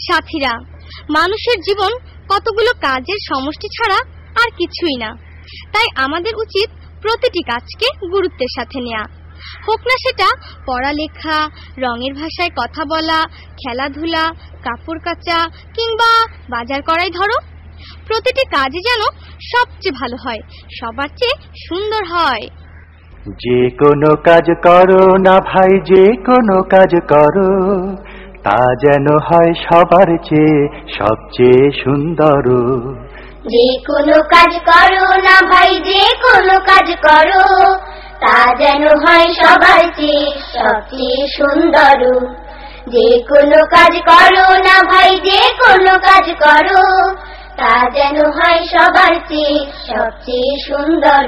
সাথীরা, মানুষের জীবন কতগুলো কাজের সমষ্টি ছাড়া আর কিছুই না। তাই আমাদের উচিত প্রতিটি কাজকে গুরুত্বের সাথে নেওয়া, হোক না সেটা পড়ালেখা, রঙের ভাষায় কথা বলা, খেলাধুলা, কাপড় কাচা কিংবা বাজার করাই ধরো। প্রতিটি কাজই যেন সবচেয়ে ভালো হয়, সবার চেয়ে সুন্দর হয়। যে কোনো কাজ করো না ভাই, যে কোনো কাজ করো, তা যেন হয় সবার চেয়ে সবচেয়ে সুন্দর। যে কোনো কাজ করো না ভাই, যে কোনো কাজ করো, তা যেন হয় সবার চেয়ে সবচেয়ে সুন্দর। যে কোনো কাজ করো না ভাই, যে কোনো কাজ করো, তা যেন হয় সবার চেয়ে সবচেয়ে সুন্দর।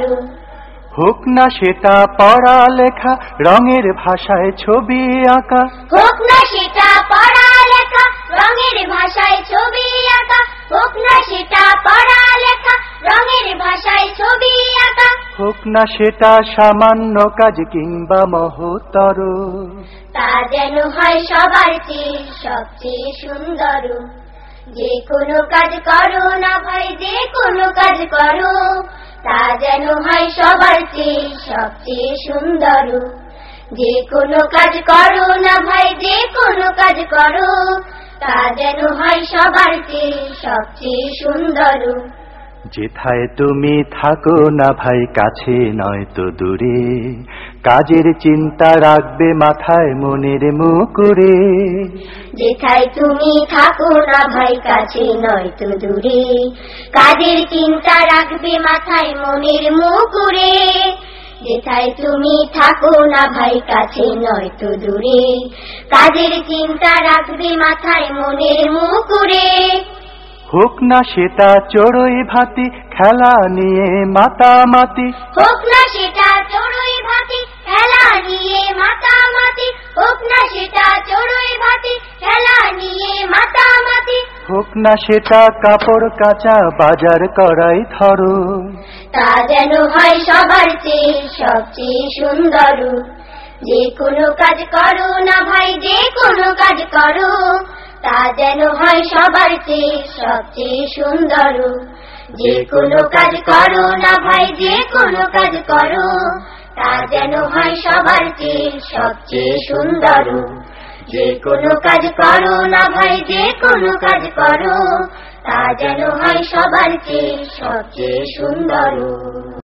হোক না সেটা পড়ালেখা, রঙের ভাষায় ছবি আঁকা, হোক না সেটা পড়ালেখা, রঙের ভাষায় ছবি আঁকা, হোক না সেটা পড়ালেখা, রঙের ভাষায় ছবি আঁকা, হোক না সেটা সামান্য কাজ কিংবা মহত্তর, তা যেন হয় সবার চেয়ে সবচেয়ে সুন্দর। যে কোনো কাজ করো না ভাই, যে কোনো কাজ করো, তা যেন হয় সবার চেয়ে সবচেয়ে সুন্দর। যে কোনো কাজ করো না ভাই, যে কোনো কাজ করো, তা যেন হয় সবার চেয়ে সবচেয়ে সুন্দর। যেথায় তুমি থাকো না ভাই, কাছে নয় তো দূরে, কাজের চিন্তা রাখবে মাথায় মনের মুকুরে। যেথায় তুমি থাকো না ভাই, কাছে নয় তো দূরে, কাজের চিন্তা রাখবে মাথায় মনের মুকুরে। যেথায় তুমি থাকো না ভাই, কাছে নয় তো দূরে, কাজের চিন্তা রাখবে মাথায় মনের মুকুরে। হোক না সেটা চড়ুই ভাতি, খেলা নিয়ে মাতামাতি, হোক না সেটা চড়ুই ভাতি, খেলা নিয়ে মাতামাতি, হোক না সেটা চড়ুই ভাতি, খেলা নিয়ে মাতামাতি, হোক না সেটা কাপড় কাচা, বাজার করাই ধরো, তা যেন হয় সবার চেয়ে সবচেয়ে সুন্দর। যে কোনো কাজ করো না ভাই, যে কোনো কাজ করো, তা যেন হয় সবার চেয়ে সবচেয়ে সুন্দর। যে কোনো কাজ করো না ভাই, যে কোনো কাজ করো, তা যেন হয় সবার চেয়ে সবচেয়ে সুন্দর। যে কোনো কাজ করো না ভাই, যে কোনো কাজ করো, তা যেন হয় সবার চেয়ে সবচেয়ে সুন্দর।